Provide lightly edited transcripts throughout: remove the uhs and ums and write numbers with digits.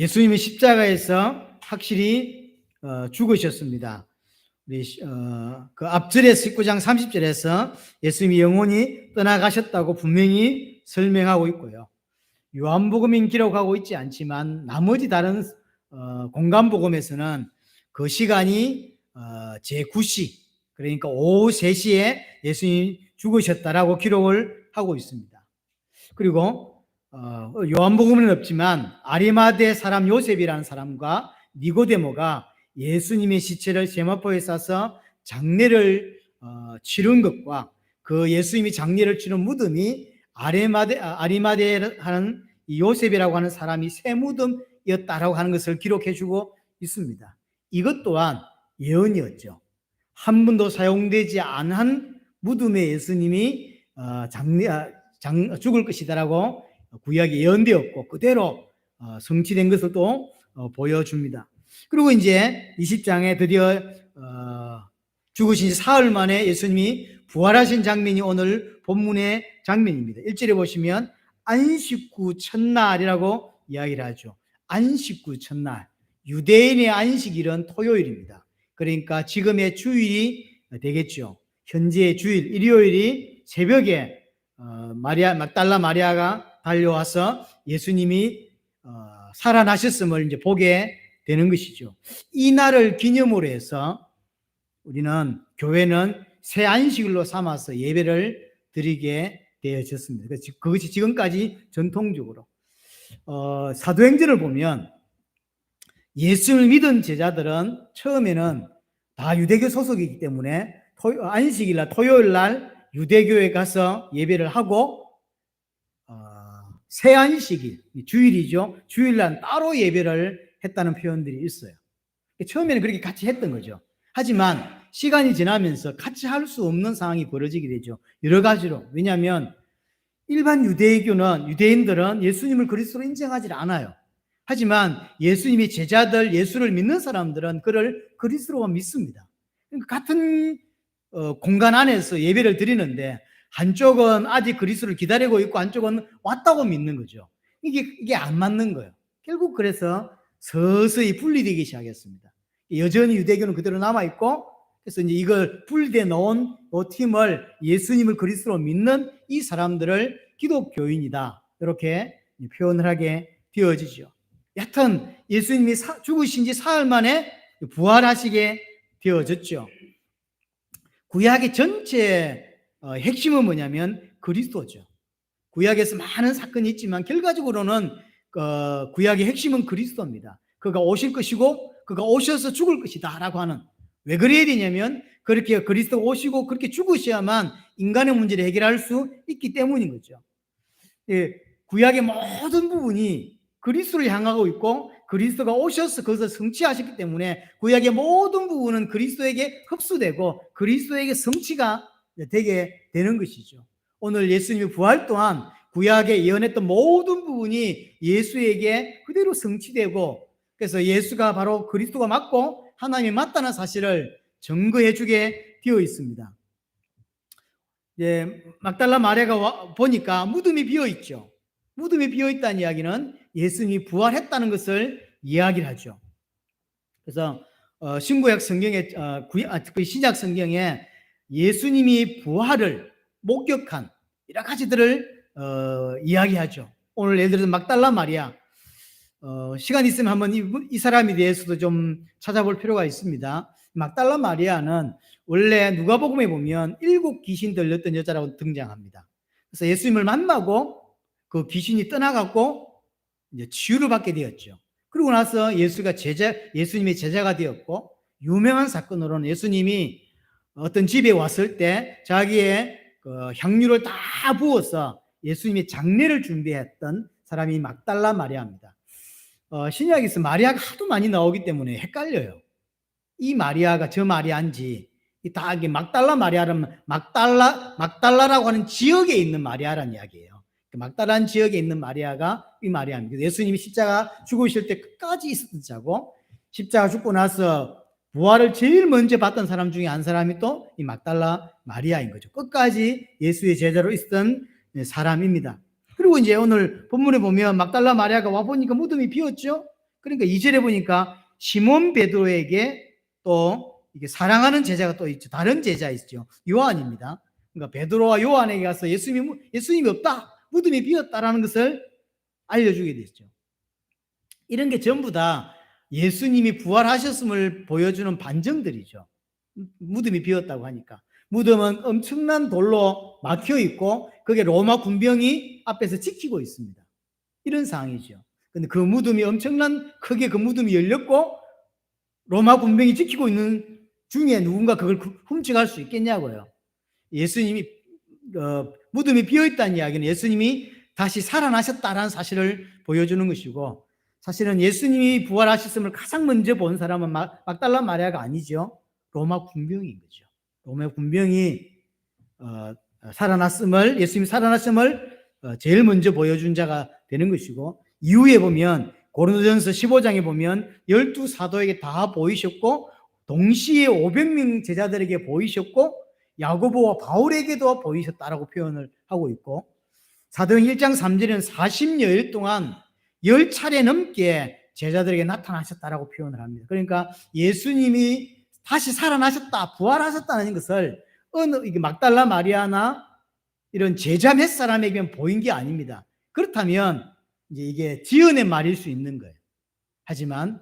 예수님은 십자가에서 확실히 죽으셨습니다. 우리 그 앞절에 19장 30절에서 예수님이 영원히 떠나가셨다고 분명히 설명하고 있고요. 요한복음은 기록하고 있지 않지만 나머지 다른 공간복음에서는 그 시간이 제9시, 그러니까 오후 3시에 예수님이 죽으셨다라고 기록을 하고 있습니다. 그리고 요한복음은 없지만 아리마대 사람 요셉이라는 사람과 니고데모가 예수님의 시체를 세마포에 싸서 장례를 치른 것과 그 예수님이 장례를 치른 무덤이 아리마대 하는 요셉이라고 하는 사람이 새 무덤이었다라고 하는 것을 기록해 주고 있습니다. 이것 또한 예언이었죠. 한 번도 사용되지 않은 무덤에 예수님이 죽을 것이다라고 구약에 예언되었고 그대로 성취된 것을 또 보여줍니다. 그리고 이제 20장에 드디어 죽으신 지 사흘 만에 예수님이 부활하신 장면이 오늘 본문의 장면입니다. 1절에 보시면 안식구 첫날이라고 이야기를 하죠. 안식구 첫날, 유대인의 안식일은 토요일입니다. 그러니까 지금의 주일이 되겠죠. 현재의 주일, 일요일이 새벽에 막달라 마리아가 달려와서 예수님이 살아나셨음을 이제 보게 되는 것이죠. 이 날을 기념으로 해서 우리는 교회는 새 안식일로 삼아서 예배를 드리게 되어졌습니다. 그것이 지금까지 전통적으로 사도행전을 보면 예수를 믿은 제자들은 처음에는 다 유대교 소속이기 때문에 안식일날 토요일날 유대교에 가서 예배를 하고 새 안식일, 주일이죠. 주일날 따로 예배를 했다는 표현들이 있어요. 처음에는 그렇게 같이 했던 거죠. 하지만 시간이 지나면서 같이 할 수 없는 상황이 벌어지게 되죠. 여러 가지로. 왜냐하면 일반 유대인들은 예수님을 그리스도로 인정하지 않아요. 하지만 예수님의 제자들, 예수를 믿는 사람들은 그를 그리스도로 믿습니다. 같은 공간 안에서 예배를 드리는데 한쪽은 아직 그리스도를 기다리고 있고 한쪽은 왔다고 믿는 거죠. 이게 안 맞는 거예요. 결국 그래서 서서히 분리되기 시작했습니다. 여전히 유대교는 그대로 남아있고, 그래서 이제 이걸 분리돼 놓은 이 팀을 예수님을 그리스도로 믿는 이 사람들을 기독교인이다, 이렇게 표현을 하게 되어지죠. 여하튼 예수님이 죽으신 지 사흘 만에 부활하시게 되어졌죠. 구약의 전체 핵심은 뭐냐면 그리스도죠. 구약에서 많은 사건이 있지만 결과적으로는 구약의 핵심은 그리스도입니다. 그가 오실 것이고 그가 오셔서 죽을 것이다 라고 하는, 왜 그래야 되냐면 그렇게 그리스도가 오시고 그렇게 죽으셔야만 인간의 문제를 해결할 수 있기 때문인 거죠. 구약의 모든 부분이 그리스도를 향하고 있고 그리스도가 오셔서 그것을 성취하셨기 때문에 구약의 모든 부분은 그리스도에게 흡수되고 그리스도에게 성취가 되게 되는 것이죠. 오늘 예수님의 부활 또한 구약에 예언했던 모든 부분이 예수에게 그대로 성취되고, 그래서 예수가 바로 그리스도가 맞고 하나님이 맞다는 사실을 증거해 주게 되어 있습니다. 막달라 마리아가 보니까 무덤이 비어 있죠. 무덤이 비어 있다는 이야기는 예수님이 부활했다는 것을 이야기를 하죠. 그래서 신구약 성경에 신약 성경에 예수님이 부활을 목격한 여러 가지들을 이야기하죠. 오늘 예를 들어서 막달라 마리아, 시간 있으면 한번 이 사람에 대해서도 좀 찾아볼 필요가 있습니다. 막달라 마리아는 원래 누가복음에 보면 7 귀신 들렸던 여자라고 등장합니다. 그래서 예수님을 만나고 그 귀신이 떠나갔고 이제 치유를 받게 되었죠. 그러고 나서 예수님의 제자가 되었고, 유명한 사건으로는 예수님이 어떤 집에 왔을 때 자기의 그 향유를 다 부어서 예수님의 장례를 준비했던 사람이 막달라 마리아입니다. 신약에서 마리아가 하도 많이 나오기 때문에 헷갈려요. 이 마리아가 저 마리아인지, 다 이게 막달라 마리아라면 막달라라고 하는 지역에 있는 마리아라는 이야기예요. 막달란 지역에 있는 마리아가 이 마리아입니다. 예수님이 십자가 죽으실 때 끝까지 있었던 자고, 십자가 죽고 나서 부활을 제일 먼저 봤던 사람 중에 한 사람이 또 이 막달라 마리아인 거죠. 끝까지 예수의 제자로 있었던 사람입니다. 그리고 이제 오늘 본문에 보면 막달라 마리아가 와 보니까 무덤이 비었죠. 그러니까 2절에 보니까 시몬 베드로에게 또 이게 사랑하는 제자가 또 있죠. 다른 제자 있죠. 요한입니다. 그러니까 베드로와 요한에게 가서 예수님이 없다, 무덤이 비었다라는 것을 알려주게 됐죠. 이런 게 전부 다 예수님이 부활하셨음을 보여주는 반증들이죠. 무덤이 비었다고 하니까. 무덤은 엄청난 돌로 막혀 있고 거기에 로마 군병이 앞에서 지키고 있습니다. 이런 상황이죠. 근데 그 무덤이 엄청난 크게 그 무덤이 열렸고 로마 군병이 지키고 있는 중에 누군가 그걸 훔쳐갈 수 있겠냐고요. 예수님이 무덤이 비어있다는 이야기는 예수님이 다시 살아나셨다라는 사실을 보여주는 것이고, 사실은 예수님이 부활하셨음을 가장 먼저 본 사람은 막달라 마리아가 아니죠. 로마 군병인 거죠. 로마 군병이 예수님이 살아났음을 제일 먼저 보여준 자가 되는 것이고, 이후에 보면 고린도전서 15장에 보면 12사도에게 다 보이셨고 동시에 500명 제자들에게 보이셨고 야고보와 바울에게도 보이셨다라고 표현을 하고 있고, 사도행 1장 3절에는 40여일 동안 10차례 넘게 제자들에게 나타나셨다라고 표현을 합니다. 그러니까 예수님이 다시 살아나셨다, 부활하셨다는 것을 이게 막달라 마리아나 이런 제자 몇 사람에게는 보인 게 아닙니다. 그렇다면 이제 이게 지어낸 말일 수 있는 거예요. 하지만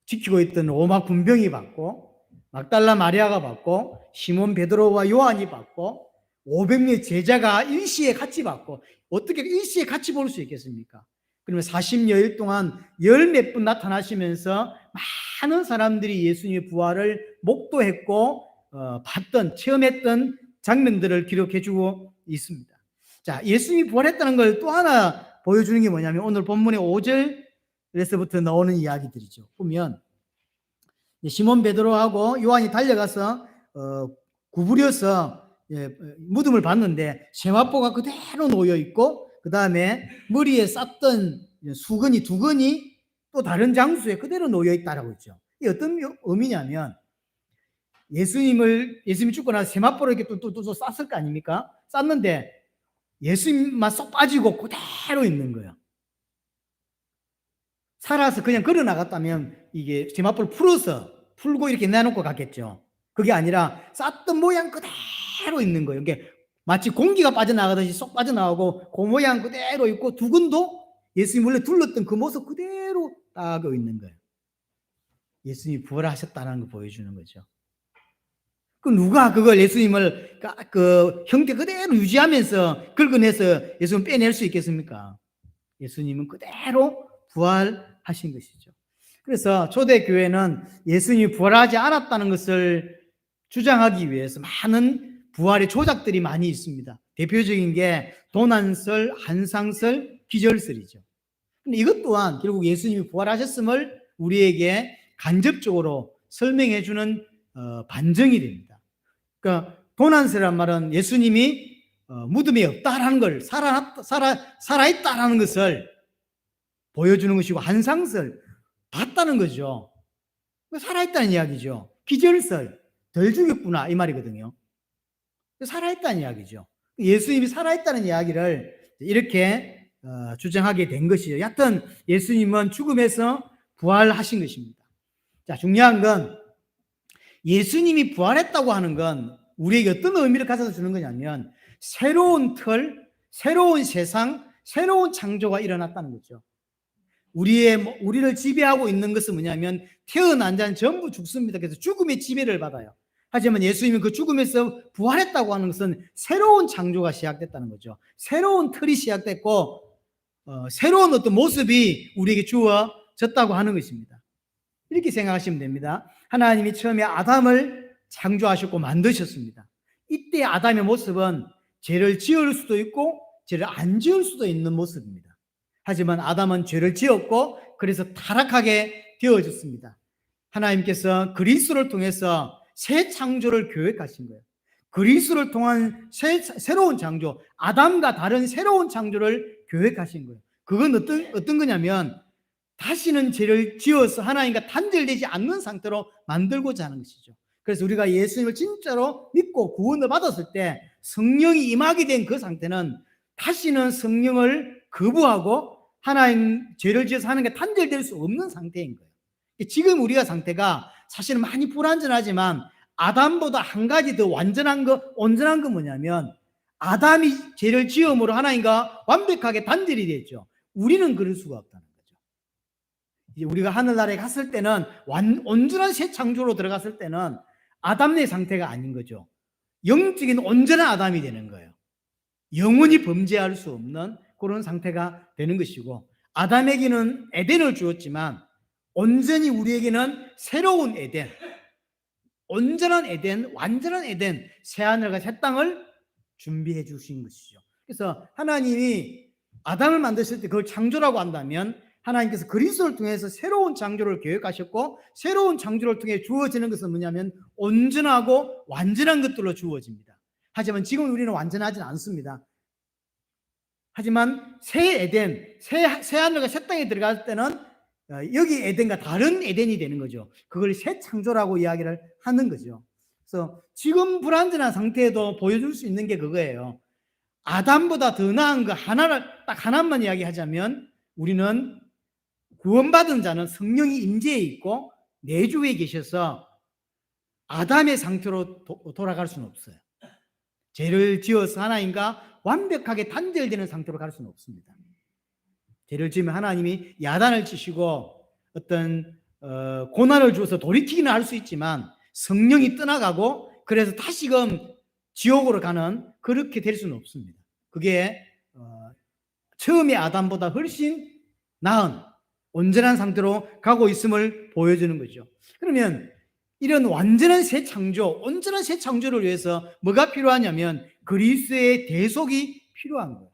지키고 있던 로마 군병이 받고 막달라 마리아가 받고 시몬 베드로와 요한이 받고 500명의 제자가 일시에 같이 받고, 어떻게 일시에 같이 볼 수 있겠습니까? 그러면 40여일 동안 열 몇 분 나타나시면서 많은 사람들이 예수님의 부활을 목도했고 봤던, 체험했던 장면들을 기록해 주고 있습니다. 자, 예수님이 부활했다는 걸 또 하나 보여주는 게 뭐냐면 오늘 본문의 5절에서부터 나오는 이야기들이죠. 보면 시몬 베드로하고 요한이 달려가서 구부려서 무덤을 봤는데 세마포가 그대로 놓여 있고, 그 다음에 머리에 쌌던 수건이 2건이 또 다른 장소에 그대로 놓여 있다라고 했죠. 이게 어떤 의미냐면 예수님이 죽고 나서 세마포로 이렇게 또 쌌을 거 아닙니까? 쌌는데 예수님만 쏙 빠지고 그대로 있는 거예요. 살아서 그냥 걸어 나갔다면 이게 세마포를 풀고 이렇게 내놓고 갔겠죠. 그게 아니라 쌌던 모양 그대로 있는 거예요. 이게 마치 공기가 빠져나가듯이 쏙 빠져나가고 그 모양 그대로 있고 두근도 예수님 원래 둘렀던 그 모습 그대로 따고 있는 거예요. 예수님이 부활하셨다는 걸 보여주는 거죠. 그 누가 그걸 예수님을 그 형태 그대로 유지하면서 긁어내서 예수님 빼낼 수 있겠습니까? 예수님은 그대로 부활하신 것이죠. 그래서 초대교회는 예수님이 부활하지 않았다는 것을 주장하기 위해서 많은 부활의 조작들이 많이 있습니다. 대표적인 게 도난설, 한상설, 기절설이죠. 근데 이것 또한 결국 예수님이 부활하셨음을 우리에게 간접적으로 설명해 주는 반증이 됩니다. 그러니까 도난설이란 말은 예수님이 무덤에 없다라는 걸, 살아있다라는 것을 보여주는 것이고, 한상설, 봤다는 거죠. 살아있다는 이야기죠. 기절설, 덜 죽였구나 이 말이거든요. 살아있다는 이야기죠. 예수님이 살아있다는 이야기를 이렇게 주장하게 된 것이죠. 여하튼 예수님은 죽음에서 부활하신 것입니다. 자, 중요한 건 예수님이 부활했다고 하는 건 우리에게 어떤 의미를 가져다 주는 거냐면 새로운 틀, 새로운 세상, 새로운 창조가 일어났다는 거죠. 우리를 지배하고 있는 것은 뭐냐면 태어난 자는 전부 죽습니다. 그래서 죽음의 지배를 받아요. 하지만 예수님은 그 죽음에서 부활했다고 하는 것은 새로운 창조가 시작됐다는 거죠. 새로운 틀이 시작됐고 새로운 어떤 모습이 우리에게 주어졌다고 하는 것입니다. 이렇게 생각하시면 됩니다. 하나님이 처음에 아담을 창조하셨고 만드셨습니다. 이때 아담의 모습은 죄를 지을 수도 있고 죄를 안 지을 수도 있는 모습입니다. 하지만 아담은 죄를 지었고 그래서 타락하게 되어졌습니다. 하나님께서 그리스도를 통해서 새 창조를 계획하신 거예요. 그리스도를 통한 새로운 창조, 아담과 다른 새로운 창조를 계획하신 거예요. 그건 어떤 거냐면 다시는 죄를 지어서 하나님과 단절되지 않는 상태로 만들고자 하는 것이죠. 그래서 우리가 예수님을 진짜로 믿고 구원을 받았을 때 성령이 임하게 된 그 상태는 다시는 성령을 거부하고 하나님 죄를 지어서 하는 게 단절될 수 없는 상태인 거예요. 지금 우리가 상태가 사실은 많이 불완전하지만 아담보다 한 가지 더 온전한 거 뭐냐면 아담이 죄를 지음으로 하나님과 완벽하게 단절이 됐죠. 우리는 그럴 수가 없다는 거죠. 이제 우리가 하늘나라에 갔을 때는 온전한 새 창조로 들어갔을 때는 아담의 상태가 아닌 거죠. 영적인 온전한 아담이 되는 거예요. 영원히 범죄할 수 없는 그런 상태가 되는 것이고, 아담에게는 에덴을 주었지만 온전히 우리에게는 새로운 에덴, 온전한 에덴, 완전한 에덴, 새하늘과 새 땅을 준비해 주신 것이죠. 그래서 하나님이 아담을 만드실 때 그걸 창조라고 한다면 하나님께서 그리스도를 통해서 새로운 창조를 계획하셨고, 새로운 창조를 통해 주어지는 것은 뭐냐면 온전하고 완전한 것들로 주어집니다. 하지만 지금 우리는 완전하지 않습니다. 하지만 새 에덴, 새 하늘과 새 땅에 들어갈 때는 여기 에덴과 다른 에덴이 되는 거죠. 그걸 새 창조라고 이야기를 하는 거죠. 그래서 지금 불완전한 상태에도 보여줄 수 있는 게 그거예요. 아담보다 더 나은 거 하나를 딱 하나만 이야기하자면, 우리는 구원받은 자는 성령이 임재해 있고 내주에 계셔서 아담의 상태로 돌아갈 수는 없어요. 죄를 지어서 하나님과 완벽하게 단절되는 상태로 갈 수는 없습니다. 죄를 지으면 하나님이 야단을 치시고 어떤 고난을 주어서 돌이키기는 할 수 있지만 성령이 떠나가고 그래서 다시금 지옥으로 가는, 그렇게 될 수는 없습니다. 그게 처음의 아담보다 훨씬 나은 온전한 상태로 가고 있음을 보여주는 거죠. 그러면 이런 완전한 새 창조, 온전한 새 창조를 위해서 뭐가 필요하냐면 그리스도의 대속이 필요한 거예요.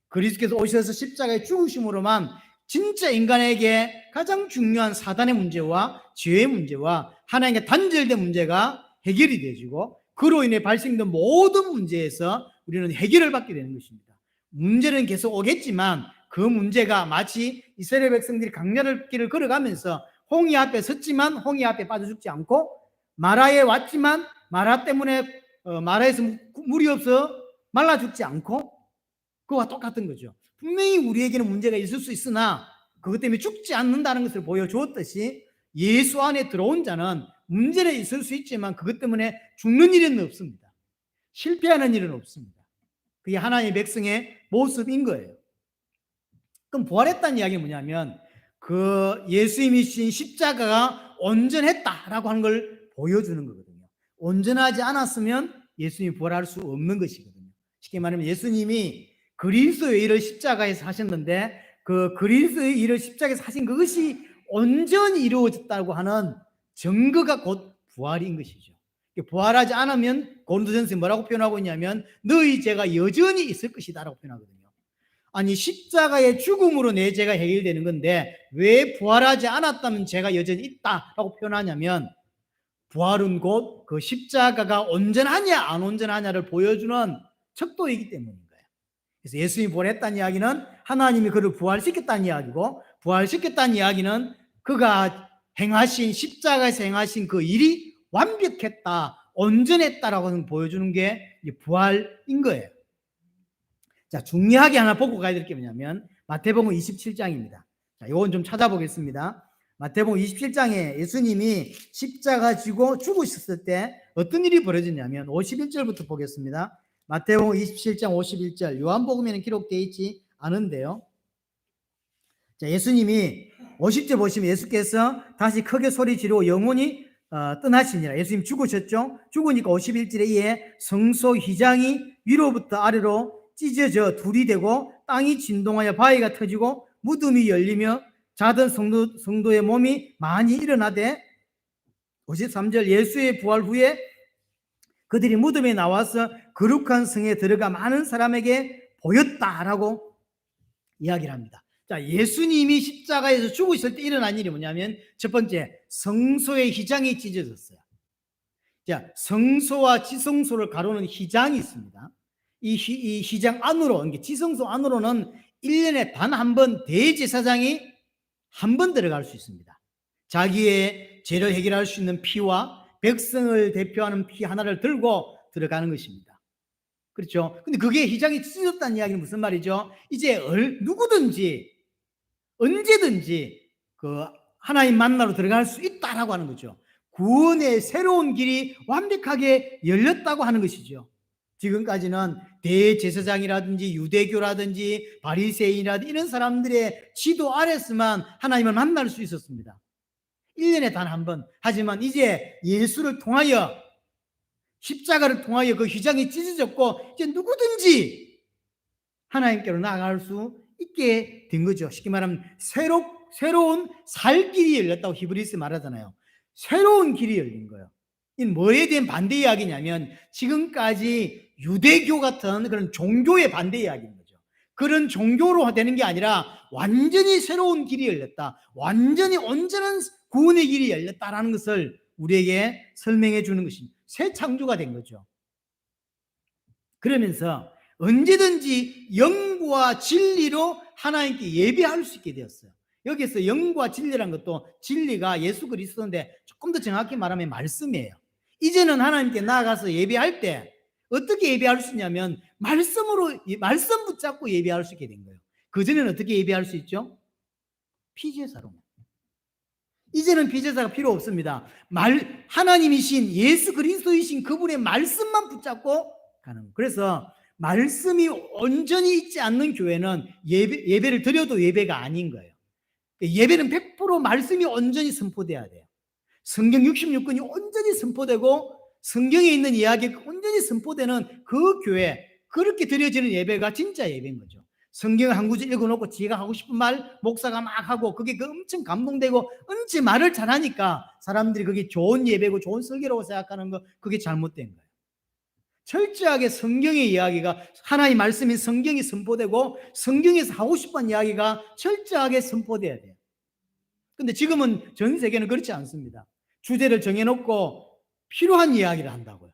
그리스도께서 오셔서 십자가에 죽으심으로만 진짜 인간에게 가장 중요한 사단의 문제와 죄의 문제와 하나님과 단절된 문제가 해결이 되어지고, 그로 인해 발생된 모든 문제에서 우리는 해결을 받게 되는 것입니다. 문제는 계속 오겠지만 그 문제가 마치 이스라엘 백성들이 강렬한 길을 걸어가면서 홍해 앞에 섰지만 홍해 앞에 빠져 죽지 않고, 마라에 왔지만 마라 때문에 마라에서 물이 없어 말라 죽지 않고, 그와 똑같은 거죠. 분명히 우리에게는 문제가 있을 수 있으나 그것 때문에 죽지 않는다는 것을 보여주었듯이 예수 안에 들어온 자는 문제는 있을 수 있지만 그것 때문에 죽는 일은 없습니다. 실패하는 일은 없습니다. 그게 하나님의 백성의 모습인 거예요. 그럼 부활했다는 이야기는 뭐냐면 그 예수님이 신 십자가가 온전했다라고 하는 걸 보여주는 거거든요. 온전하지 않았으면 예수님이 부활할 수 없는 것이거든요. 쉽게 말하면 예수님이 그리스도의 일을 십자가에서 하셨는데 그 그리스도의 일을 십자가에서 하신 그것이 온전히 이루어졌다고 하는 증거가 곧 부활인 것이죠. 부활하지 않으면 고린도전서에 뭐라고 표현하고 있냐면 너희 죄가 여전히 있을 것이다 라고 표현하거든요. 아니, 십자가의 죽음으로 내 죄가 해결되는 건데 왜 부활하지 않았다면 죄가 여전히 있다라고 표현하냐면, 부활은 곧 그 십자가가 온전하냐 안 온전하냐를 보여주는 척도이기 때문인 거예요. 그래서 예수님이 부활했다는 이야기는 하나님이 그를 부활시켰다는 이야기고, 부활시켰다는 이야기는 그가 행하신 십자가에서 행하신 그 일이 완벽했다, 온전했다라고 보여주는 게 부활인 거예요. 자, 중요하게 하나 보고 가야 될 게 뭐냐면 마태복음 27장입니다. 자, 이건 좀 찾아보겠습니다. 마태복음 27장에 예수님이 십자가 지고 죽으셨을 때 어떤 일이 벌어졌냐면 51절부터 보겠습니다. 마태복음 27장 51절, 요한복음에는 기록되어 있지 않은데요. 자, 예수님이 50절 보시면 예수께서 다시 크게 소리 지르고 영원히 떠나시니라. 예수님 죽으셨죠? 죽으니까 51절에 이에 성소 휘장이 위로부터 아래로 찢어져 둘이 되고 땅이 진동하여 바위가 터지고 무덤이 열리며 자던 성도의 몸이 많이 일어나되, 53절 예수의 부활 후에 그들이 무덤에 나와서 거룩한 성에 들어가 많은 사람에게 보였다라고 이야기를 합니다. 자, 예수님이 십자가에서 죽으실 때 일어난 일이 뭐냐면 첫 번째, 성소의 휘장이 찢어졌어요. 자, 성소와 지성소를 가로는 휘장이 있습니다. 이 휘장 안으로, 지성소 안으로는 1년에 단 한 번 대제사장이 한 번 들어갈 수 있습니다. 자기의 죄를 해결할 수 있는 피와 백성을 대표하는 피 하나를 들고 들어가는 것입니다. 그렇죠? 근데 그게 휘장이 찢어졌다는 이야기는 무슨 말이죠? 이제 누구든지 언제든지 그 하나님 만나러 들어갈 수 있다라고 하는 거죠. 구원의 새로운 길이 완벽하게 열렸다고 하는 것이죠. 지금까지는 대제사장이라든지 유대교라든지 바리새인이라든지 이런 사람들의 지도 아래서만 하나님을 만날 수 있었습니다. 1년에 단 한 번. 하지만 이제 예수를 통하여, 십자가를 통하여 그 휘장이 찢어졌고 이제 누구든지 하나님께로 나아갈 수 있게 된 거죠. 쉽게 말하면 새로운 살 길이 열렸다고 히브리서 말하잖아요. 새로운 길이 열린 거예요. 이 뭐에 대한 반대 이야기냐면 지금까지 유대교 같은 그런 종교의 반대 이야기인 거죠. 그런 종교로 되는 게 아니라 완전히 새로운 길이 열렸다. 완전히 온전한 구원의 길이 열렸다라는 것을 우리에게 설명해 주는 것입니다. 새 창조가 된 거죠. 그러면서 언제든지 영과 진리로 하나님께 예배할 수 있게 되었어요. 여기서 영과 진리란 것도 진리가 예수 그리스도인데 조금 더 정확히 말하면 말씀이에요. 이제는 하나님께 나아가서 예배할 때 어떻게 예배할 수 있냐면 말씀으로, 말씀 붙잡고 예배할 수 있게 된 거예요. 그전에는 어떻게 예배할 수 있죠? 피제사로. 이제는 피제사가 필요 없습니다. 하나님이신 예수 그리스도이신 그분의 말씀만 붙잡고 가는 거예요. 그래서 말씀이 온전히 있지 않는 교회는 예배를 드려도 예배가 아닌 거예요. 예배는 100% 말씀이 온전히 선포돼야 돼요. 성경 66권이 온전히 선포되고 성경에 있는 이야기가 온전히 선포되는 그 교회, 그렇게 드려지는 예배가 진짜 예배인 거죠. 성경을 한 구절 읽어놓고 지가 하고 싶은 말 목사가 막 하고 그게 엄청 감동되고 엄청 말을 잘하니까 사람들이 그게 좋은 예배고 좋은 설교라고 생각하는 거, 그게 잘못된 거예요. 철저하게 성경의 이야기가, 하나님 말씀인 성경이 선포되고 성경에서 하고 싶은 이야기가 철저하게 선포돼야 돼요. 근데 지금은 전 세계는 그렇지 않습니다. 주제를 정해놓고 필요한 이야기를 한다고요.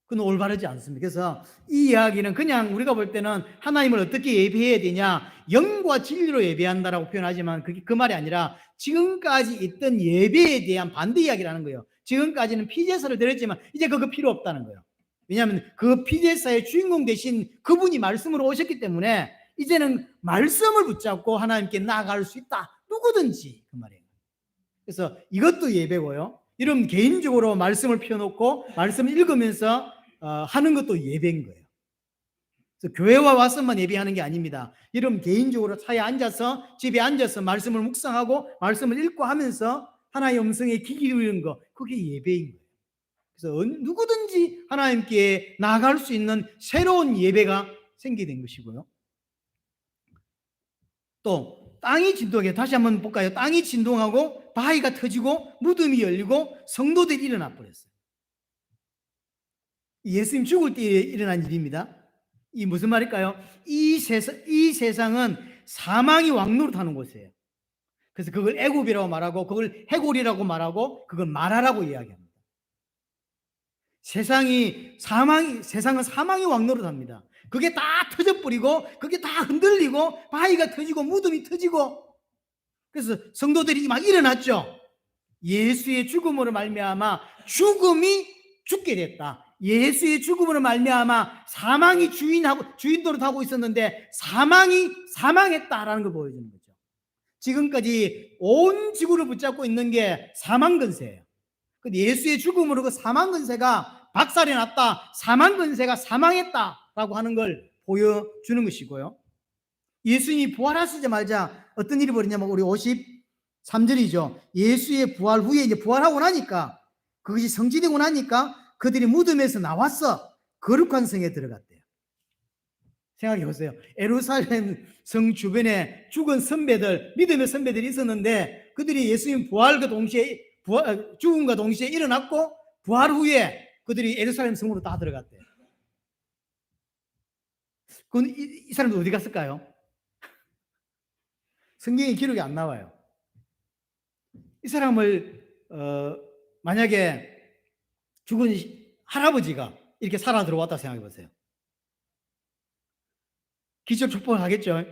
그건 올바르지 않습니다. 그래서 이 이야기는 그냥 우리가 볼 때는 하나님을 어떻게 예배해야 되냐, 영과 진리로 예배한다라고 표현하지만 그게 그 말이 아니라 지금까지 있던 예배에 대한 반대 이야기라는 거예요. 지금까지는 피제사를 드렸지만 이제 그거 필요 없다는 거예요. 왜냐하면 그 피제사의 주인공 되신 그분이 말씀으로 오셨기 때문에 이제는 말씀을 붙잡고 하나님께 나아갈 수 있다. 누구든지, 그 말이에요. 그래서 이것도 예배고요. 여러분 개인적으로 말씀을 펴놓고 말씀을 읽으면서 하는 것도 예배인 거예요. 그래서 교회와 와서만 예배하는 게 아닙니다. 여러분 개인적으로 차에 앉아서, 집에 앉아서 말씀을 묵상하고 말씀을 읽고 하면서 하나님의 음성에 귀 기울이는 거, 그게 예배인 거예요. 그래서 누구든지 하나님께 나아갈 수 있는 새로운 예배가 생기게 된 것이고요. 또 땅이 진동해, 다시 한번 볼까요? 땅이 진동하고 바위가 터지고 무덤이 열리고 성도들이 일어나 버렸어요. 예수님 죽을 때 일어난 일입니다. 이 무슨 말일까요? 이 세상은 사망이 왕노릇하는 곳이에요. 그래서 그걸 애굽이라고 말하고 그걸 해골이라고 말하고 그걸 마라라고 이야기합니다. 세상은 사망이 왕노릇합니다. 그게 다 터져버리고 그게 다 흔들리고 바위가 터지고 무덤이 터지고, 그래서 성도들이 막 일어났죠. 예수의 죽음으로 말미암아 죽음이 죽게 됐다. 예수의 죽음으로 말미암아 사망이 주인도를 하고 있었는데 사망이 사망했다라는 걸 보여주는 거죠. 지금까지 온 지구를 붙잡고 있는 게 사망 근세예요. 예수의 죽음으로 그 사망 근세가 박살이 났다, 사망 근세가 사망했다라고 하는 걸 보여주는 것이고요. 예수님이 부활하시자마자 어떤 일이 벌어지냐면 우리 53절이죠. 예수의 부활 후에 이제 부활하고 나니까, 그것이 성취되고 나니까 그들이 무덤에서 나왔어 거룩한 성에 들어갔대요. 생각해 보세요. 예루살렘 성 주변에 죽은 선배들, 믿음의 선배들이 있었는데 그들이 예수님 부활과 동시에 죽음과 동시에 일어났고 부활 후에 그들이 예루살렘 성으로 다 들어갔대요. 그건 이 사람들 어디 갔을까요? 성경에 기록이 안 나와요. 이 사람을 만약에 죽은 할아버지가 이렇게 살아 들어왔다 생각해 보세요. 기절 촉박을 하겠죠.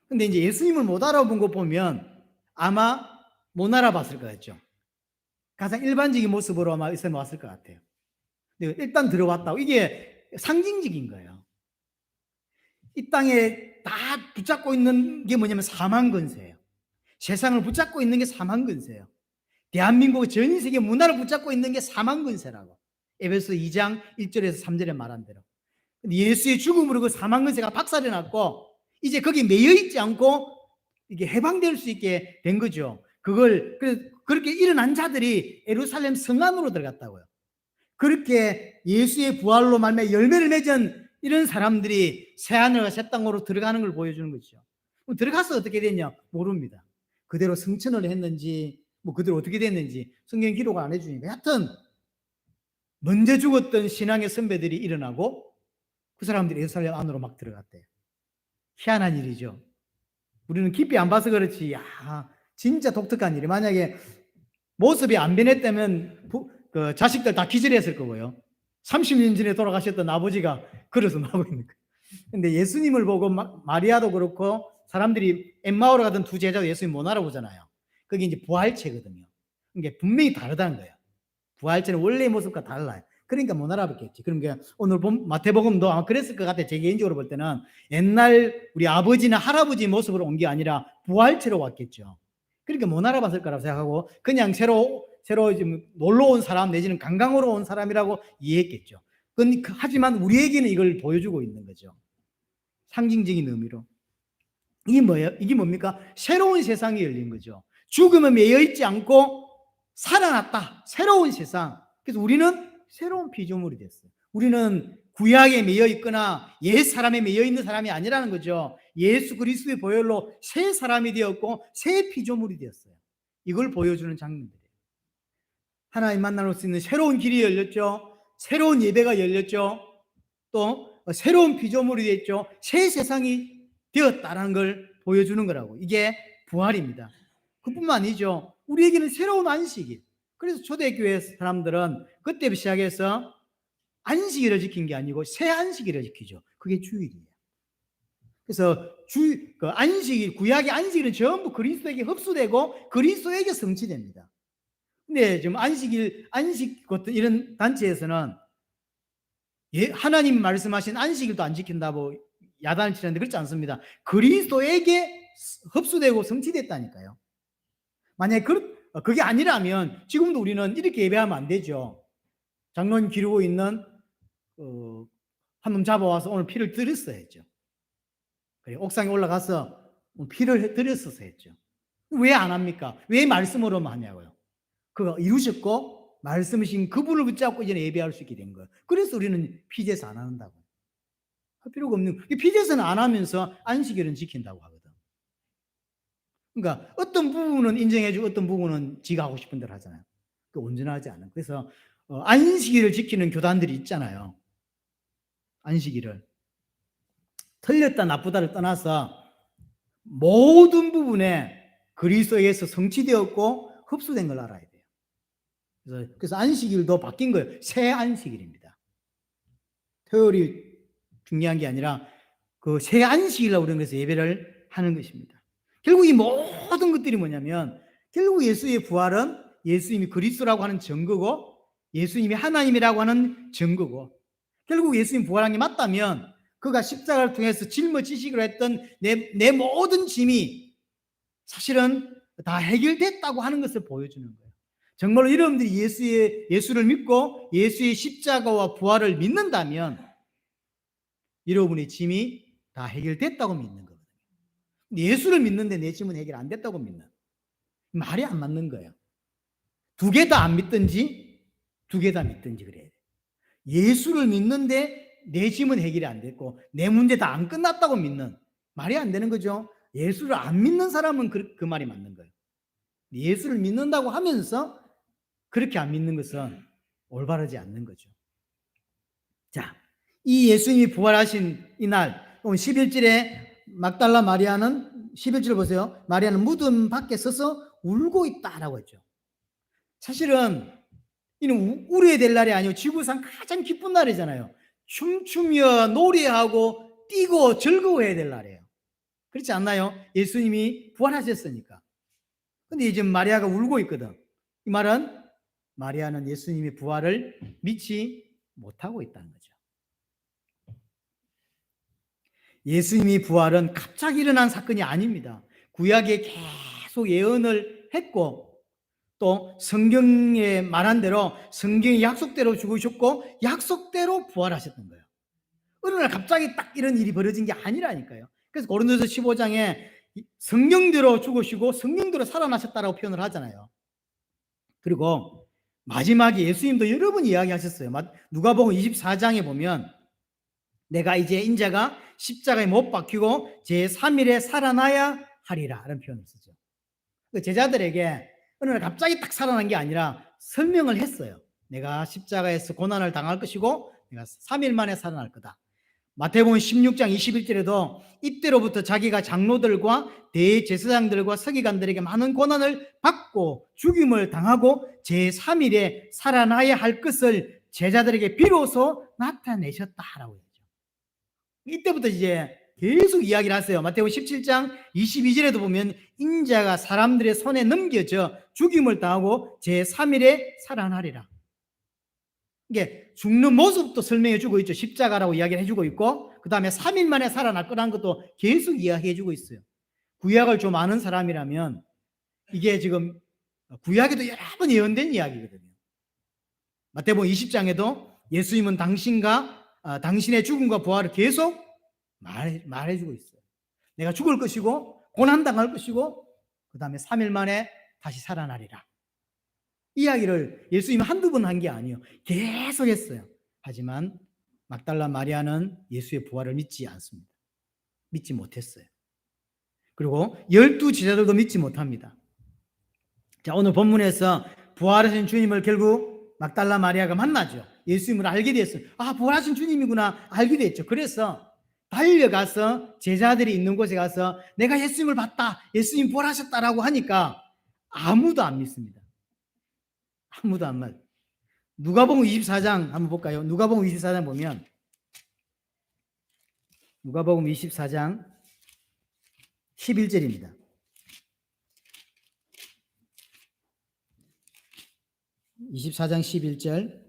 근데 이제 예수님을 못 알아본 거 보면 아마 못 알아봤을 것 같죠. 가장 일반적인 모습으로 아마 이 사람이 왔을 것 같아요. 근데 일단 들어왔다고, 이게 상징적인 거예요. 이 땅에 다 붙잡고 있는 게 뭐냐면 사망 권세예요. 세상을 붙잡고 있는 게 사망 권세예요. 대한민국 전 세계 문화를 붙잡고 있는 게 사망 권세라고. 에베소 2장 1절에서 3절에 말한 대로. 예수의 죽음으로 그 사망 권세가 박살이 났고 이제 거기 매여 있지 않고 이게 해방될 수 있게 된 거죠. 그렇게 일어난 자들이 예루살렘 성 안으로 들어갔다고요. 그렇게 예수의 부활로 말미암아 열매를 맺은 이런 사람들이 새하늘과 새 땅으로 들어가는 걸 보여주는 거죠. 들어가서 어떻게 됐냐 모릅니다. 그대로 승천을 했는지 그대로 어떻게 됐는지 성경 기록 안 해주니까 하여튼 먼저 죽었던 신앙의 선배들이 일어나고 그 사람들이 예루살렘 안으로 막 들어갔대요. 희한한 일이죠. 우리는 깊이 안 봐서 그렇지 진짜 독특한 일이. 만약에 모습이 안 변했다면 그 자식들 다 기절했을 거고요. 30년 전에 돌아가셨던 아버지가 걸어서 나오고 있는 거예요. 근데 예수님을 보고 마리아도 그렇고 사람들이 엠마오로 가던 두 제자도 예수님 못 알아보잖아요. 그게 이제 부활체거든요. 그러니까 분명히 다르다는 거예요. 부활체는 원래의 모습과 달라요. 그러니까 못 알아봤겠지. 그러니까 오늘 마태복음도 아마 그랬을 것 같아요. 제 개인적으로 볼 때는 옛날 우리 아버지나 할아버지 모습으로 온 게 아니라 부활체로 왔겠죠. 그러니까 못 알아봤을 거라고 생각하고 그냥 새로 지금 놀러 온 사람 내지는 관광으로 온 사람이라고 이해했겠죠. 하지만 우리에게는 이걸 보여주고 있는 거죠. 상징적인 의미로. 이게 뭐예요? 이게 뭡니까? 새로운 세상이 열린 거죠. 죽음에 매여 있지 않고 살아났다. 새로운 세상. 그래서 우리는 새로운 피조물이 됐어요. 우리는 구약에 매여 있거나 옛 사람에 매여 있는 사람이 아니라는 거죠. 예수 그리스도의 보혈로 새 사람이 되었고 새 피조물이 되었어요. 이걸 보여주는 장면들이에요. 하나님 만나볼 수 있는 새로운 길이 열렸죠. 새로운 예배가 열렸죠. 또 새로운 피조물이 됐죠. 새 세상이 되었다는 걸 보여주는 거라고. 이게 부활입니다. 그뿐만 아니죠. 우리에게는 새로운 안식일. 그래서 초대교회 사람들은 그때부터 시작해서 안식일을 지킨 게 아니고 새 안식일을 지키죠. 그게 주일이에요. 그래서 그 안식일, 구약의 안식일은 전부 그리스도에게 흡수되고 그리스도에게 성취됩니다. 근데 지금 안식 같은 이런 단체에서는 하나님 말씀하신 안식일도 안 지킨다고 야단을 치는데 그렇지 않습니다. 그리스도에게 흡수되고 성취됐다니까요. 만약에 그게 아니라면 지금도 우리는 이렇게 예배하면 안 되죠. 장로님 기르고 있는 한 놈 잡아와서 오늘 피를 드렸어야 했죠. 옥상에 올라가서 피를 드렸어야 했죠. 왜 안 합니까? 왜 말씀으로만 하냐고요. 그거 이루셨고 말씀이신 그분을 붙잡고 이제 예배할 수 있게 된 거예요. 그래서 우리는 피제사 안 한다고. 할 필요가 없는 거예요. 피제사는 안 하면서 안식일은 지킨다고 하거든. 그러니까 어떤 부분은 인정해주고 어떤 부분은 지가 하고 싶은 대로 하잖아요. 그 온전하지 않은. 그래서 안식일을 지키는 교단들이 있잖아요. 안식일을. 틀렸다 나쁘다를 떠나서 모든 부분에 그리스도에서 성취되었고 흡수된 걸 알아야 돼요. 그래서 안식일도 바뀐 거예요. 새 안식일입니다. 토요일이 중요한 게 아니라 그 새 안식일이라고 그런 것에서 예배를 하는 것입니다. 결국 이 모든 것들이 뭐냐면 결국 예수의 부활은 예수님이 그리스도라고 하는 증거고 예수님이 하나님이라고 하는 증거고 결국 예수님 부활한 게 맞다면 그가 십자가를 통해서 짊어지시기로 했던 내 모든 짐이 사실은 다 해결됐다고 하는 것을 보여주는 거예요. 정말로 여러분들이 예수를 믿고 예수의 십자가와 부활을 믿는다면 여러분의 짐이 다 해결됐다고 믿는 거거든요. 예수를 믿는데 내 짐은 해결 안 됐다고 믿는 말이 안 맞는 거예요. 두 개 다 안 믿든지 두 개 다 믿든지 그래야 돼요. 예수를 믿는데 내 짐은 해결이 안 됐고 내 문제 다 안 끝났다고 믿는 말이 안 되는 거죠. 예수를 안 믿는 사람은 그 말이 맞는 거예요. 예수를 믿는다고 하면서 그렇게 안 믿는 것은 올바르지 않는 거죠. 자, 이 예수님이 부활하신 이날 11절에 막달라 마리아는 11절 보세요. 마리아는 무덤 밖에 서서 울고 있다라고 했죠. 사실은 이는 울어야 될 날이 아니고 지구상 가장 기쁜 날이잖아요. 춤추며 노래하고 뛰고 즐거워해야 될 날이에요. 그렇지 않나요? 예수님이 부활하셨으니까. 근데 이제 마리아가 울고 있거든. 이 말은 마리아는 예수님의 부활을 믿지 못하고 있다는 거죠. 예수님이 부활은 갑자기 일어난 사건이 아닙니다. 구약에 계속 예언을 했고 또 성경에 말한 대로 성경의 약속대로 죽으셨고 약속대로 부활하셨던 거예요. 어느 날 갑자기 딱 이런 일이 벌어진 게 아니라니까요. 그래서 고린도서 15장에 성경대로 죽으시고 성경대로 살아나셨다라고 표현을 하잖아요. 그리고 마지막에 예수님도 여러 번 이야기하셨어요. 누가복음 24장에 보면 내가 이제 인자가 십자가에 못 박히고 제3일에 살아나야 하리라 라는 표현을 쓰죠. 그 제자들에게 어느 날 갑자기 딱 살아난 게 아니라 설명을 했어요. 내가 십자가에서 고난을 당할 것이고 내가 3일 만에 살아날 거다. 마태복음 16장 21절에도 이때로부터 자기가 장로들과 대제사장들과 서기관들에게 많은 고난을 받고 죽임을 당하고 제3일에 살아나야 할 것을 제자들에게 비로소 나타내셨다라고 했죠. 이때부터 이제 계속 이야기를 하세요. 마태복음 17장 22절에도 보면 인자가 사람들의 손에 넘겨져 죽임을 당하고 제3일에 살아나리라. 이게 죽는 모습도 설명해 주고 있죠. 십자가라고 이야기를 해주고 있고 그 다음에 3일 만에 살아날 거라는 것도 계속 이야기해 주고 있어요. 구약을 좀 아는 사람이라면 이게 지금 구약에도 여러 번 예언된 이야기거든요. 마태복음 20장에도 예수님은 당신의 죽음과 부활을 계속 말해주고 있어요. 내가 죽을 것이고 고난당할 것이고 그 다음에 3일 만에 다시 살아나리라. 이야기를 예수님이 한두 번 한 게 아니에요. 계속 했어요. 하지만 막달라 마리아는 예수의 부활을 믿지 않습니다. 믿지 못했어요. 그리고 12 제자들도 믿지 못합니다. 자, 오늘 본문에서 부활하신 주님을 결국 막달라 마리아가 만나죠. 예수님을 알게 됐어요. 아, 부활하신 주님이구나 알게 됐죠. 그래서 달려가서 제자들이 있는 곳에 가서 내가 예수님을 봤다, 예수님 부활하셨다라고 하니까 아무도 안 믿습니다. 아무도 안 믿어요. 누가복음 24장 한번 볼까요? 누가복음 24장 보면 누가복음 24장 11절입니다. (24장 11절)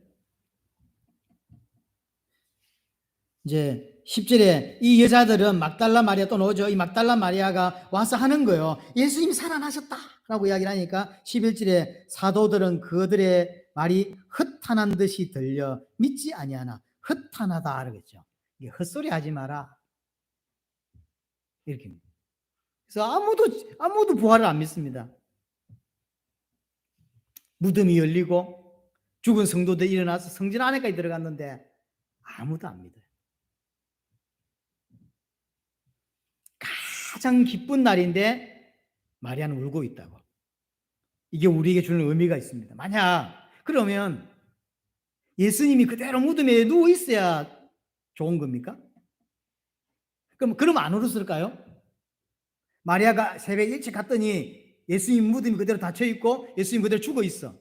이제 10절에 이 여자들은 막달라 마리아 또 나오죠. 이 막달라 마리아가 와서 하는 거예요. 예수님이 살아나셨다 라고 이야기를 하니까 11절에 사도들은 그들의 말이 헛탄한 듯이 들려 믿지 아니하나. 헛탄하다 그러겠죠. 이게 헛소리 하지 마라 이렇게. 그래서 아무도 부활을 안 믿습니다. 무덤이 열리고 죽은 성도들이 일어나서 성전 안에까지 들어갔는데 아무도 안 믿어요. 가장 기쁜 날인데 마리아는 울고 있다고. 이게 우리에게 주는 의미가 있습니다. 만약 그러면 예수님이 그대로 무덤에 누워 있어야 좋은 겁니까? 그럼 안 울었을까요? 마리아가 새벽 일찍 갔더니 예수님 무덤이 그대로 닫혀 있고 예수님 그대로 죽어 있어.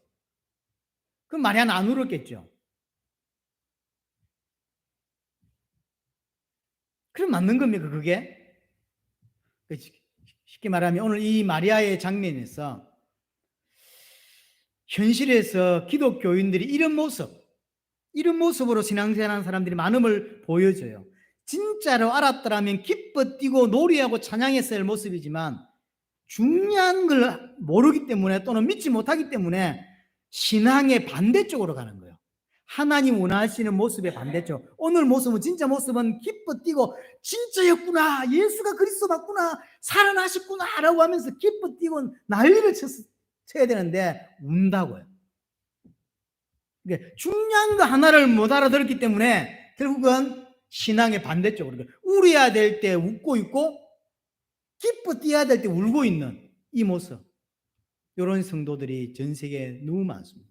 그럼 마리아는 안 울었겠죠. 그럼 맞는 겁니까 그게? 쉽게 말하면 오늘 이 마리아의 장면에서 현실에서 기독교인들이 이런 모습으로 신앙생활하는 사람들이 많음을 보여줘요. 진짜로 알았더라면 기뻐 뛰고 노래하고 찬양했어야 할 모습이지만 중요한 걸 모르기 때문에 또는 믿지 못하기 때문에 신앙의 반대쪽으로 가는 거예요. 하나님 원하시는 모습의 반대쪽. 오늘 진짜 모습은 기뻐 뛰고 진짜였구나, 예수가 그리스도 맞구나, 살아나셨구나 라고 하면서 기뻐 뛰고 난리를 쳐야 되는데 운다고요. 중요한 거 하나를 못 알아들었기 때문에 결국은 신앙의 반대쪽으로 울어야 될 때 웃고 있고 기뻐 뛰어야 될 때 울고 있는 이 모습. 이런 성도들이 전 세계에 너무 많습니다.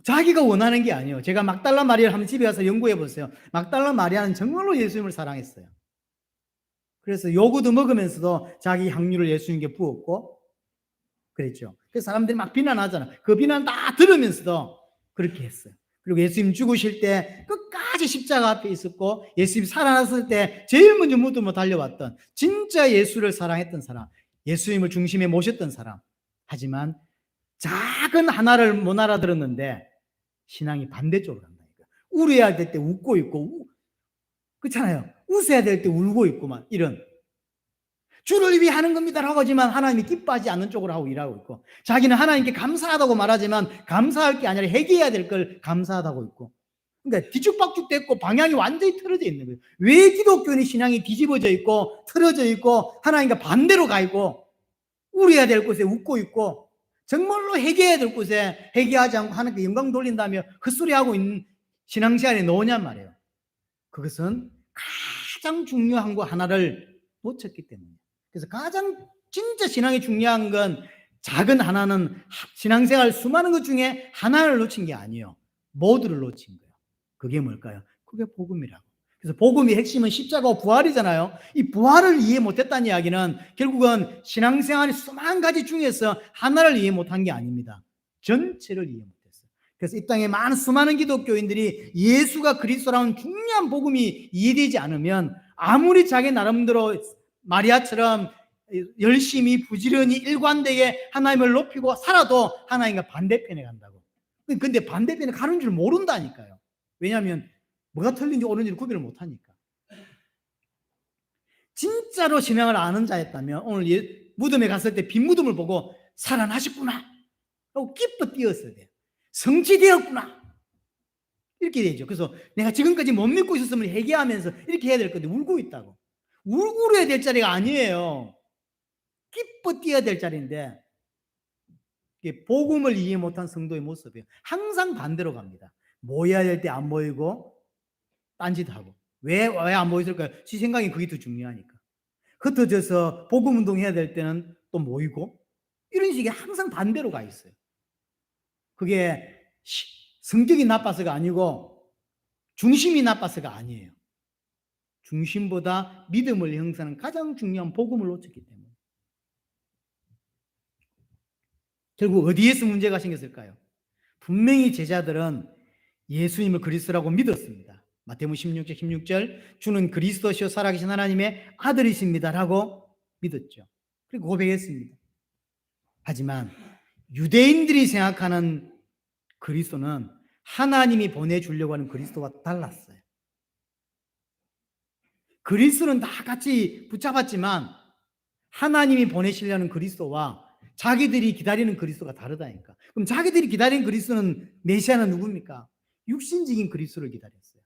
자기가 원하는 게 아니에요. 제가 막달라 마리아를 한번 집에 가서 연구해 보세요. 막달라 마리아는 정말로 예수님을 사랑했어요. 그래서 요구도 먹으면서도 자기 향유를 예수님께 부었고 그랬죠. 그래서 사람들이 막 비난하잖아. 그 비난 다 들으면서도 그렇게 했어요. 그리고 예수님 죽으실 때 끝까지 십자가 앞에 있었고 예수님 살아났을 때 제일 먼저 무덤으로 달려왔던 진짜 예수를 사랑했던 사람, 예수님을 중심에 모셨던 사람. 하지만 작은 하나를 못 알아들었는데 신앙이 반대쪽으로 간다니까. 울어야 될 때 웃고 있고 그렇잖아요. 웃어야 될 때 울고 있구만. 이런. 주를 위해 하는 겁니다라고 하지만 하나님이 기뻐하지 않는 쪽으로 하고 일하고 있고, 자기는 하나님께 감사하다고 말하지만 감사할 게 아니라 회개해야 될 걸 감사하다고 있고, 그러니까 뒤죽박죽 됐고 방향이 완전히 틀어져 있는 거예요. 왜 기독교인의 신앙이 뒤집어져 있고 틀어져 있고 하나님과 반대로 가 있고, 울어야 될 곳에 웃고 있고, 정말로 회개해야 될 곳에 회개하지 않고 하나님께 영광 돌린다며 헛소리하고 있는 신앙생활에 넣으냔 말이에요. 그것은 가장 중요한 거 하나를 놓쳤기 때문에. 그래서 가장 진짜 신앙이 중요한 건 작은 하나는 신앙생활 수많은 것 중에 하나를 놓친 게 아니에요. 모두를 놓친 거예요. 그게 뭘까요? 그게 복음이라고. 그래서 복음의 핵심은 십자가와 부활이잖아요. 이 부활을 이해 못했다는 이야기는 결국은 신앙생활의 수많은 가지 중에서 하나를 이해 못한 게 아닙니다. 전체를 이해 못했어요. 그래서 이 땅에 많은 수많은 기독교인들이 예수가 그리스도라는 중요한 복음이 이해되지 않으면 아무리 자기 나름대로 마리아처럼 열심히 부지런히 일관되게 하나님을 높이고 살아도 하나님과 반대편에 간다고. 근데 반대편에 가는 줄 모른다니까요. 왜냐하면 뭐가 틀린지 옳은지를 구별을 못하니까. 진짜로 신앙을 아는 자였다면 오늘 무덤에 갔을 때 빈 무덤을 보고 살아나셨구나 하고 기뻐 뛰었어야 돼요. 성취되었구나 이렇게 되죠. 그래서 내가 지금까지 못 믿고 있었으면 회개하면서 이렇게 해야 될 건데 울고 있다고. 울고 울어야 될 자리가 아니에요. 기뻐 뛰어야 될 자리인데, 이게 복음을 이해 못한 성도의 모습이에요. 항상 반대로 갑니다. 모여야 될 때 안 모이고 딴짓하고. 왜 안 모였을까요? 지 생각엔 그게 더 중요하니까. 흩어져서 복음 운동해야 될 때는 또 모이고, 이런 식의 항상 반대로 가 있어요. 그게 성격이 나빠서가 아니고 중심이 나빠서가 아니에요. 중심보다 믿음을 형성하는 가장 중요한 복음을 놓쳤기 때문에. 결국 어디에서 문제가 생겼을까요? 분명히 제자들은 예수님을 그리스도라고 믿었습니다. 마태복음 16장 16절 주는 그리스도시요 살아계신 하나님의 아들이십니다라고 믿었죠. 그리고 고백했습니다. 하지만 유대인들이 생각하는 그리스도는 하나님이 보내주려고 하는 그리스도와 달랐어요. 그리스도는 다 같이 붙잡았지만 하나님이 보내시려는 그리스도와 자기들이 기다리는 그리스도가 다르다니까. 그럼 자기들이 기다리는 그리스도는 메시아는 누굽니까? 육신적인 그리스도를 기다렸어요.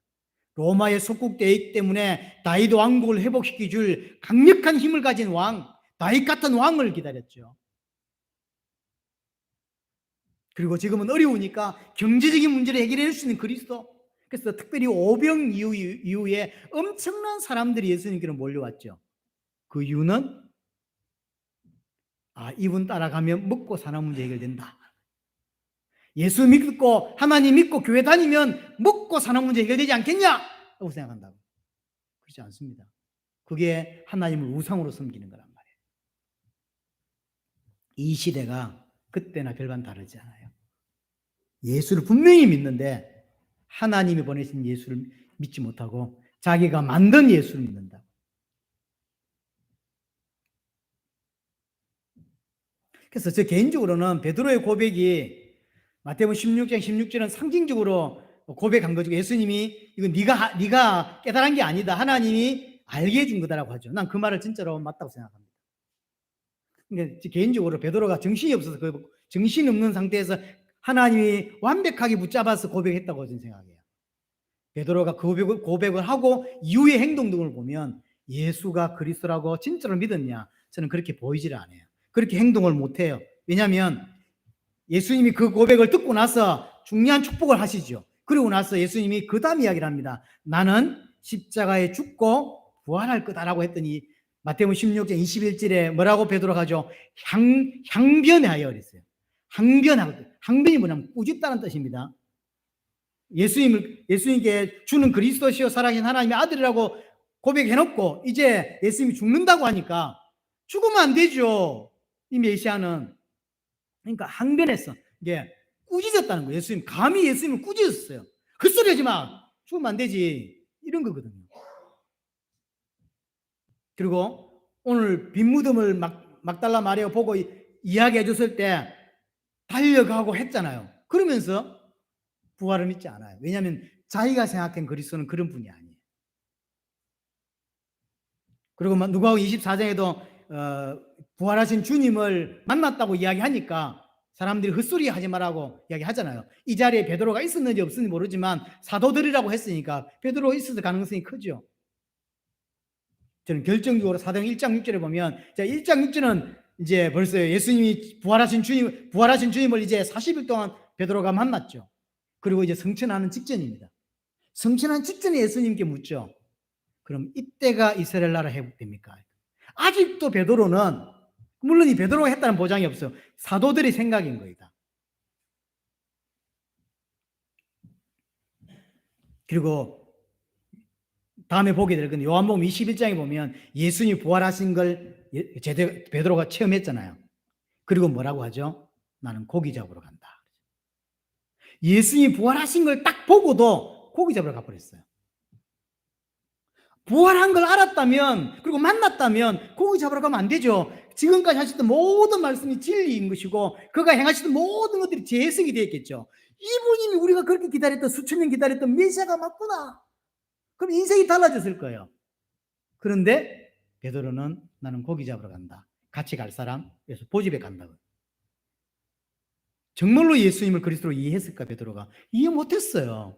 로마에 속국되어 있기 때문에 다윗 왕국을 회복시켜 줄 강력한 힘을 가진 왕, 다윗 같은 왕을 기다렸죠. 그리고 지금은 어려우니까 경제적인 문제를 해결할 수 있는 그리스도. 그래서 특별히 오병 이후에 엄청난 사람들이 예수님께로 몰려왔죠. 그 이유는 이분 따라가면 먹고 사는 문제 해결된다. 예수 믿고 하나님 믿고 교회 다니면 먹고 사는 문제 해결되지 않겠냐? 라고 생각한다고. 그렇지 않습니다. 그게 하나님을 우상으로 섬기는 거란 말이에요. 이 시대가 그때나 별반 다르지 않아요. 예수를 분명히 믿는데 하나님이 보내신 예수를 믿지 못하고 자기가 만든 예수를 믿는다. 그래서 저 개인적으로는 베드로의 고백이 마태복음 16장 16절은 상징적으로 고백한 거죠. 예수님이 이거 네가 깨달은 게 아니다. 하나님이 알게 해준 거다라고 하죠. 난 그 말을 진짜로 맞다고 생각합니다. 그러니까 개인적으로 베드로가 정신이 없어서 그 정신 없는 상태에서 하나님이 완벽하게 붙잡아서 고백했다고 저는 생각해요. 베드로가 고백을 하고 이후의 행동 등을 보면 예수가 그리스도라고 진짜로 믿었냐? 저는 그렇게 보이질 않아요. 그렇게 행동을 못해요. 왜냐하면 예수님이 그 고백을 듣고 나서 중요한 축복을 하시죠. 그리고 나서 예수님이 그 다음 이야기를 합니다. 나는 십자가에 죽고 부활할 거다라고 했더니 마태복음 16장 21절에 뭐라고 베드로가 하죠? 항변하여 그랬어요. 항변이 뭐냐면 꾸짖다는 뜻입니다. 예수님께 주는 그리스도시요 살아계신 하나님의 아들이라고 고백해놓고 이제 예수님이 죽는다고 하니까 죽으면 안 되죠. 이 메시아는. 그러니까 항변했어. 이게 꾸짖었다는 거예요. 감히 예수님을 꾸짖었어요. 헛소리 하지 마. 죽으면 안 되지. 이런 거거든요. 그리고 오늘 빈 무덤을 막달라 마리아 보고 이야기해 줬을 때 달려가고 했잖아요. 그러면서 부활을 믿지 않아요. 왜냐하면 자기가 생각한 그리스도는 그런 분이 아니에요. 그리고 누가복음 24장에도 부활하신 주님을 만났다고 이야기하니까 사람들이 헛소리 하지 말라고 이야기하잖아요. 이 자리에 베드로가 있었는지 없었는지 모르지만 사도들이라고 했으니까 베드로 있을 가능성이 크죠. 저는 결정적으로 사도행 1장 6절에 보면, 자, 1장 6절은 이제 벌써 예수님이 부활하신 주님을 이제 40일 동안 베드로가 만났죠. 그리고 이제 성천하는 직전입니다. 성천한 직전에 예수님께 묻죠. 그럼 이때가 이스라엘 나라 회복됩니까? 아직도 베드로는, 물론 이 베드로가 했다는 보장이 없어요. 사도들의 생각인 거이다. 그리고 다음에 보게 될 건데, 요한복음 21장에 보면 예수님이 부활하신 걸 베드로가 체험했잖아요. 그리고 뭐라고 하죠? 나는 고기 잡으러 간다. 예수님이 부활하신 걸 딱 보고도 고기 잡으러 가버렸어요. 부활한 걸 알았다면, 그리고 만났다면 고기 잡으러 가면 안 되죠. 지금까지 하셨던 모든 말씀이 진리인 것이고 그가 행하셨던 모든 것들이 재해석이 되었겠죠. 이분이 우리가 그렇게 기다렸던, 수천 년 기다렸던 메시아가 맞구나. 그럼 인생이 달라졌을 거예요. 그런데 베드로는 나는 고기 잡으러 간다. 같이 갈 사람? 그래서 보집에 간다고. 정말로 예수님을 그리스도로 이해했을까 베드로가? 이해 못했어요.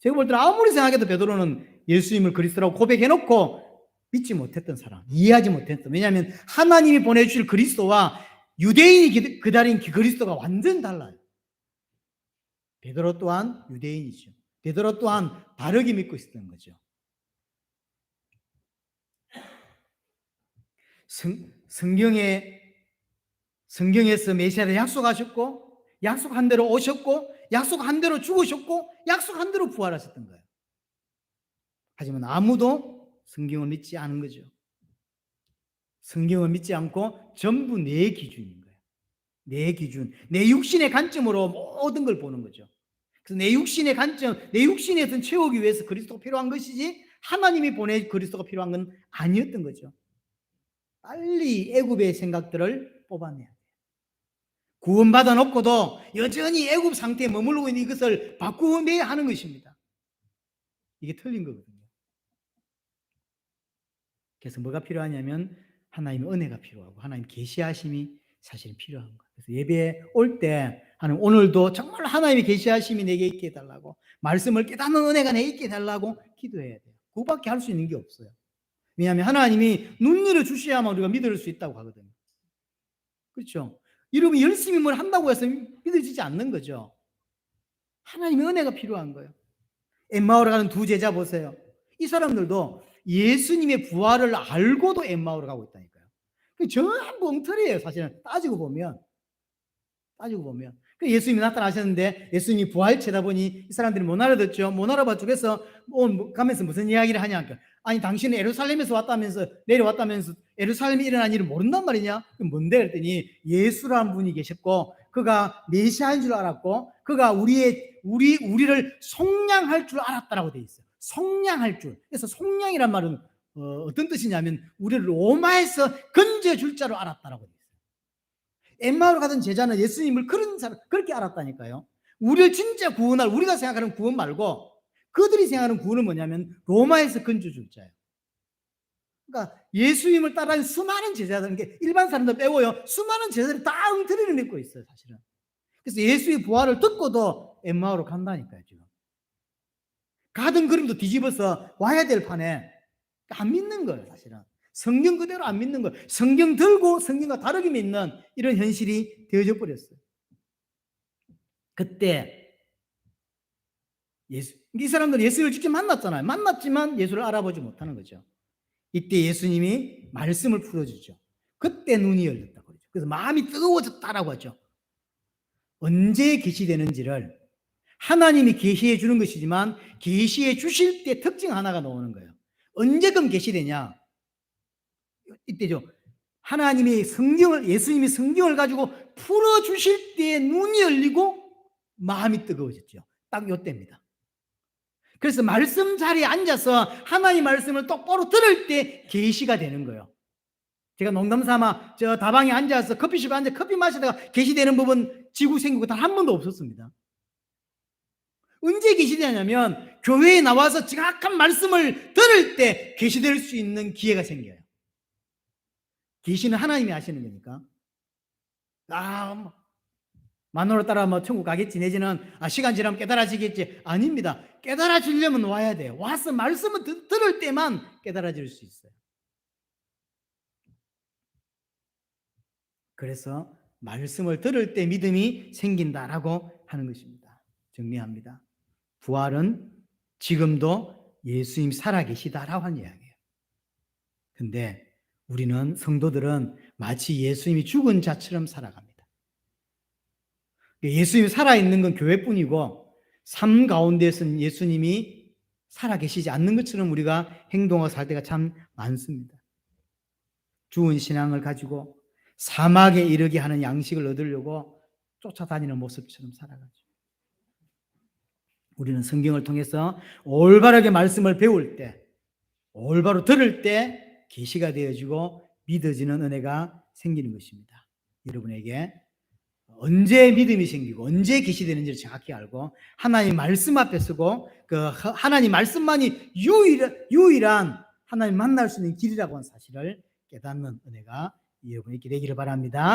제가 볼 때는 아무리 생각해도 베드로는 예수님을 그리스도라고 고백해놓고 믿지 못했던 사람, 이해하지 못했던. 왜냐하면 하나님이 보내주실 그리스도와 유대인이 기다린 그리스도가 완전 달라요. 베드로 또한 유대인이죠. 베드로 또한 다르게 믿고 있었던 거죠. 성경에서 메시아를 약속하셨고, 약속한 대로 오셨고, 약속한 대로 죽으셨고, 약속한 대로 부활하셨던 거예요. 하지만 아무도 성경을 믿지 않은 거죠. 성경을 믿지 않고 전부 내 기준인 거예요. 내 기준, 내 육신의 관점으로 모든 걸 보는 거죠. 그래서 내 육신의 관점, 내 육신의 어떤 채우기 위해서 그리스도가 필요한 것이지 하나님이 보내 그리스도가 필요한 건 아니었던 거죠. 빨리 애굽의 생각들을 뽑아내야 돼요. 구원받아 놓고도 여전히 애굽 상태에 머물고 있는 이것을 바꾸어내야 하는 것입니다. 이게 틀린 거거든요. 그래서 뭐가 필요하냐면 하나님의 은혜가 필요하고 하나님 계시하심이 사실은 필요한 거예요. 그래서 예배에 올 때 하나님 오늘도 정말 하나님의 계시하심이 내게 있게 해달라고, 말씀을 깨닫는 은혜가 내게 있게 해달라고 기도해야 돼요. 그거밖에 할 수 있는 게 없어요. 왜냐하면 하나님이 눈 열어 주셔야만 우리가 믿을 수 있다고 하거든요. 그렇죠? 여러분이 열심히 뭘 한다고 해서 믿어지지 않는 거죠. 하나님의 은혜가 필요한 거예요. 엠마오로 가는 두 제자 보세요. 이 사람들도 예수님의 부활을 알고도 엠마오로 가고 있다니까요. 전부 엉터리예요. 사실은 따지고 보면. 예수님이 나타나셨는데 예수님이 부활 쳐다보니 이 사람들이 못 알아듣죠. 못 알아봤죠. 그래서 가면서 무슨 이야기를 하냐. 아니 당신은 예루살렘에서 왔다면서, 내려왔다면서 예루살렘에 일어난 일을 모른단 말이냐? 그럼 뭔데? 그랬더니 예수라는 분이 계셨고 그가 메시아인 줄 알았고 그가 우리를 속량할 줄 알았다라고 돼 있어요. 속량할 줄. 그래서 속량이란 말은 어떤 뜻이냐면 우리를 로마에서 건져줄 자로 알았다라고 돼 있어요. 엠마오로 가던 제자는 예수님을 그렇게 알았다니까요. 우리를 진짜 구원할, 우리가 생각하는 구원 말고 그들이 생각하는 구원은 뭐냐면 로마에서 건져줄 자예요. 그러니까 예수님을 따라하는 수많은 제자들, 일반 사람들 빼고요, 수많은 제자들이 다 엉터리를 믿고 있어요, 사실은. 그래서 예수의 부활을 듣고도 엠마오로 간다니까요, 지금. 가던 걸음도 뒤집어서 와야 될 판에 안 믿는 거예요, 사실은. 성경 그대로 안 믿는 거예요. 성경 들고 성경과 다르게 믿는 이런 현실이 되어져 버렸어요. 그때 이 사람들은 예수를 직접 만났잖아요. 만났지만 예수를 알아보지 못하는 거죠. 이때 예수님이 말씀을 풀어주죠. 그때 눈이 열렸다 그러죠. 그래서 마음이 뜨거워졌다라고 하죠. 언제 계시되는지를 하나님이 계시해 주는 것이지만 계시해 주실 때 특징 하나가 나오는 거예요. 언제금 계시되냐? 이때죠. 하나님이 예수님이 성경을 가지고 풀어 주실 때에 눈이 열리고 마음이 뜨거워졌죠. 딱 이때입니다. 그래서 말씀 자리에 앉아서 하나님 말씀을 똑바로 들을 때 계시가 되는 거예요. 제가 농담삼아 저 다방에 앉아서 커피숍에 앉아 커피 마시다가 계시되는 부분 지구 생기고 단 한 번도 없었습니다. 언제 계시되냐면 교회에 나와서 정확한 말씀을 들을 때 계시될 수 있는 기회가 생겨요. 계시는 하나님이 하시는 거니까. 만으로 따라 천국 가겠지 내지는 시간 지나면 깨달아지겠지. 아닙니다. 깨달아지려면 와야 돼요. 와서 말씀을 들을 때만 깨달아질 수 있어요. 그래서 말씀을 들을 때 믿음이 생긴다라고 하는 것입니다. 정리합니다. 부활은 지금도 예수님 살아계시다라고 하는 이야기예요. 근데 우리는 성도들은 마치 예수님이 죽은 자처럼 살아갑니다. 예수님이 살아있는 건 교회뿐이고 삶 가운데서는 예수님이 살아계시지 않는 것처럼 우리가 행동하고 살 때가 참 많습니다. 죽은 신앙을 가지고 사막에 이르게 하는 양식을 얻으려고 쫓아다니는 모습처럼 살아가죠. 우리는 성경을 통해서 올바르게 말씀을 배울 때, 올바로 들을 때 계시가 되어지고 믿어지는 은혜가 생기는 것입니다. 여러분에게 언제 믿음이 생기고 언제 계시되는지를 정확히 알고 하나님 말씀 앞에 서고 그 하나님 말씀만이 유일한 하나님 만날 수 있는 길이라고 하는 사실을 깨닫는 은혜가 여러분에게 되기를 바랍니다.